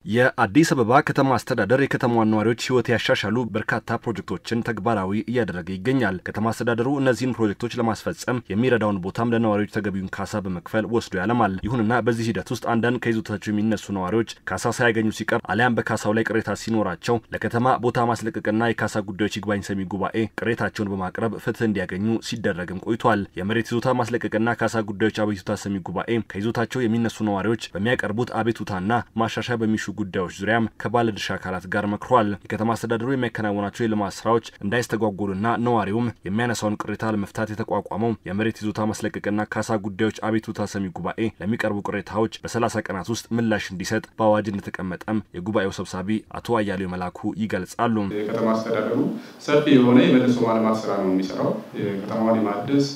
የአዲስ አበባ ከተማ አስተዳደር የከተማዋን ነዋሪዎች ህይወት ያሻሻሉ በርካታ ፕሮጀክቶችን ተግባራዊ እያደረገ ይገኛል። ከተማ አስተዳደሩ እነዚህን ፕሮጀክቶች ለማስፈጸም የሚረዳውን ቦታም ለነዋሪዎች ተገቢውን ካሳ በመክፈል ወስዶ ያለማል። ይሁንና በዚህ ሂደት ውስጥ አንዳንድ ከይዞታቸው የሚነሱ ነዋሪዎች ካሳ ሳያገኙ ሲቀር አሊያም በካሳው ላይ ቅሬታ ሲኖራቸው ለከተማ ቦታ ማስለቀቅና የካሳ ጉዳዮች ይግባኝ ሰሚ ጉባኤ ቅሬታቸውን በማቅረብ ፍትህ እንዲያገኙ ሲደረግም ቆይቷል። የመሬት ይዞታ ማስለቀቅና ካሳ ጉዳዮች አቤቱታ ሰሚ ጉባኤ ከይዞታቸው የሚነሱ ነዋሪዎች በሚያቀርቡት አቤቱታና ማሻሻያ በሚሹ ጉዳዮች ዙሪያም ከባለድርሻ አካላት ጋር መክሯል። የከተማ አስተዳደሩ የሚያከናውናቸው የልማት ስራዎች እንዳይስተጓጎሉና ነዋሪውም የሚያነሳውን ቅሬታ ለመፍታት የተቋቋመው የመሬት ይዞታ ማስለቀቅና ካሳ ጉዳዮች አቤቱታ ሰሚ ጉባኤ ለሚቀርቡ ቅሬታዎች በ30 ቀናት ውስጥ ምላሽ እንዲሰጥ በአዋጅ እንደተቀመጠም የጉባኤው ሰብሳቢ አቶ አያሌው መላኩ ይገልጻሉ። የከተማ አስተዳደሩ ሰፊ የሆነ የመልሶ ማልማት ስራ ነው የሚሰራው። የከተማውን የማደስ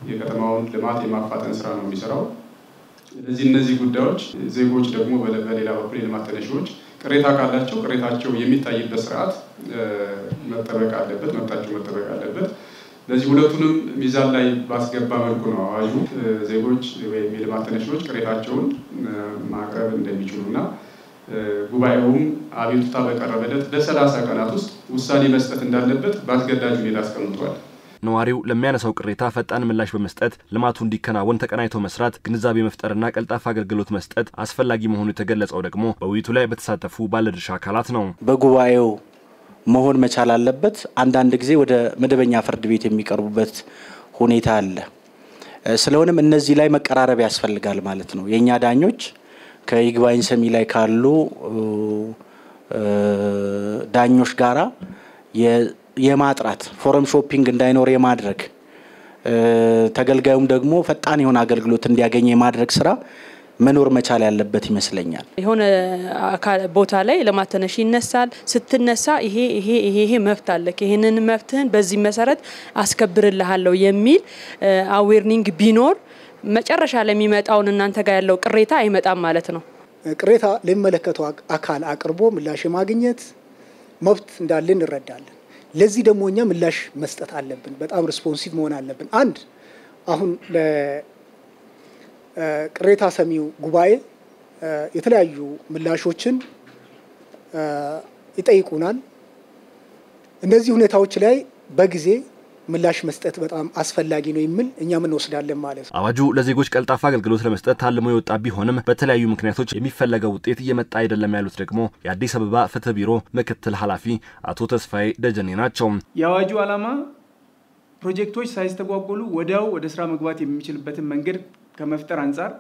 የከተማውን ልማት የማፋጠን ስራ ነው የሚሰራው። እነዚህ ጉዳዮች ዜጎች ደግሞ በሌላ በኩል የልማት ተነሺዎች ቅሬታ ካላቸው ቅሬታቸው የሚታይበት ስርዓት መጠበቅ አለበት፣ መብታቸው መጠበቅ አለበት። ለዚህ ሁለቱንም ሚዛን ላይ ባስገባ መልኩ ነው አዋጁ ዜጎች ወይም የልማት ተነሺዎች ቅሬታቸውን ማቅረብ እንደሚችሉና ጉባኤውም አቤቱታ በቀረበለት በ30 ቀናት ውስጥ ውሳኔ መስጠት እንዳለበት በአስገዳጅ ሁኔታ አስቀምጧል። ነዋሪው ለሚያነሳው ቅሬታ ፈጣን ምላሽ በመስጠት ልማቱ እንዲከናወን ተቀናይቶ መስራት፣ ግንዛቤ መፍጠርና ቀልጣፋ አገልግሎት መስጠት አስፈላጊ መሆኑ የተገለጸው ደግሞ በውይይቱ ላይ በተሳተፉ ባለድርሻ አካላት ነው። በጉባኤው መሆን መቻል አለበት። አንዳንድ ጊዜ ወደ መደበኛ ፍርድ ቤት የሚቀርቡበት ሁኔታ አለ። ስለሆነም እነዚህ ላይ መቀራረብ ያስፈልጋል ማለት ነው። የኛ ዳኞች ከይግባኝ ሰሚ ላይ ካሉ ዳኞች ጋራ የማጥራት ፎረም ሾፒንግ እንዳይኖር የማድረግ ተገልጋዩም ደግሞ ፈጣን የሆነ አገልግሎት እንዲያገኝ የማድረግ ስራ መኖር መቻል ያለበት ይመስለኛል። የሆነ ቦታ ላይ ለማተነሽ ይነሳል። ስትነሳ ይሄ መብት አለ፣ ይሄንን መብትህን በዚህ መሰረት አስከብርልሃለሁ የሚል አዌርኒንግ ቢኖር መጨረሻ ለሚመጣውን እናንተ ጋር ያለው ቅሬታ አይመጣም ማለት ነው። ቅሬታ ለሚመለከተው አካል አቅርቦ ምላሽ ማግኘት መብት እንዳለ እንረዳለን። ለዚህ ደግሞ እኛ ምላሽ መስጠት አለብን። በጣም ሪስፖንሲቭ መሆን አለብን። አንድ አሁን ለቅሬታ ሰሚው ጉባኤ የተለያዩ ምላሾችን ይጠይቁናል። እነዚህ ሁኔታዎች ላይ በጊዜ ምላሽ መስጠት በጣም አስፈላጊ ነው የሚል እኛ ምን ወስዳለን ማለት ነው። አዋጁ ለዜጎች ቀልጣፋ አገልግሎት ለመስጠት ታልሞ የወጣ ቢሆንም በተለያዩ ምክንያቶች የሚፈለገው ውጤት እየመጣ አይደለም ያሉት ደግሞ የአዲስ አበባ ፍትህ ቢሮ ምክትል ኃላፊ አቶ ተስፋዬ ደጀኔ ናቸው። የአዋጁ ዓላማ ፕሮጀክቶች ሳይስተጓጎሉ ወዲያው ወደ ስራ መግባት የሚችልበትን መንገድ ከመፍጠር አንፃር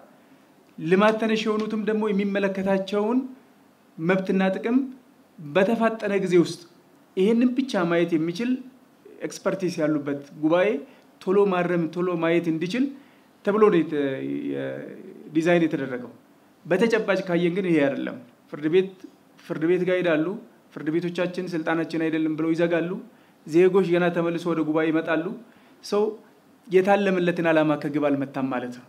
ልማት ተነሽ የሆኑትም ደግሞ የሚመለከታቸውን መብትና ጥቅም በተፋጠነ ጊዜ ውስጥ ይሄንን ብቻ ማየት የሚችል ኤክስፐርቲስ ያሉበት ጉባኤ ቶሎ ማረም ቶሎ ማየት እንዲችል ተብሎ ነው ዲዛይን የተደረገው። በተጨባጭ ካየን ግን ይሄ አይደለም። ፍርድ ቤት ጋር ይሄዳሉ። ፍርድ ቤቶቻችን ስልጣናችን አይደለም ብለው ይዘጋሉ። ዜጎች ገና ተመልሶ ወደ ጉባኤ ይመጣሉ። ሰው የታለመለትን ዓላማ ከግብ አልመታም ማለት ነው።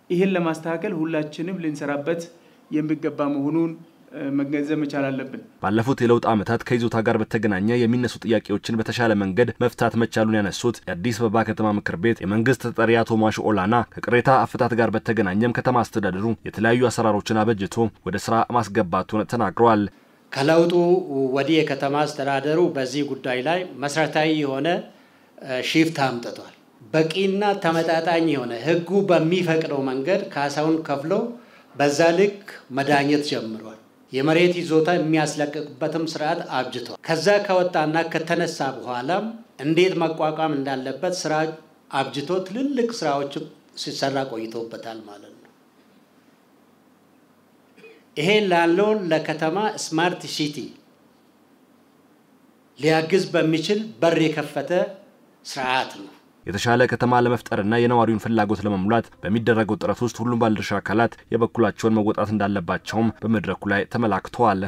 ይሄን ለማስተካከል ሁላችንም ልንሰራበት የሚገባ መሆኑን መገንዘብ መቻል አለብን። ባለፉት የለውጥ ዓመታት ከይዞታ ጋር በተገናኘ የሚነሱ ጥያቄዎችን በተሻለ መንገድ መፍታት መቻሉን ያነሱት የአዲስ አበባ ከተማ ምክር ቤት የመንግስት ተጠሪ አቶ ማሹ ኦላና ከቅሬታ አፈታት ጋር በተገናኘም ከተማ አስተዳደሩ የተለያዩ አሰራሮችን አበጅቶ ወደ ስራ ማስገባቱን ተናግረዋል። ከለውጡ ወዲህ የከተማ አስተዳደሩ በዚህ ጉዳይ ላይ መሰረታዊ የሆነ ሺፍት አምጥቷል። በቂና ተመጣጣኝ የሆነ ህጉ በሚፈቅደው መንገድ ካሳውን ከፍሎ በዛ ልክ መዳኘት ጀምሯል። የመሬት ይዞታ የሚያስለቅቅበትም ስርዓት አብጅቷል። ከዛ ከወጣና ከተነሳ በኋላም እንዴት መቋቋም እንዳለበት ስራ አብጅቶ ትልልቅ ስራዎች ሲሰራ ቆይቶበታል ማለት ነው። ይሄ ላለው ለከተማ ስማርት ሲቲ ሊያግዝ በሚችል በር የከፈተ ስርዓት ነው። የተሻለ ከተማ ለመፍጠርና የነዋሪውን ፍላጎት ለመሙላት በሚደረገው ጥረት ውስጥ ሁሉም ባለድርሻ አካላት የበኩላቸውን መወጣት እንዳለባቸውም በመድረኩ ላይ ተመላክቷል።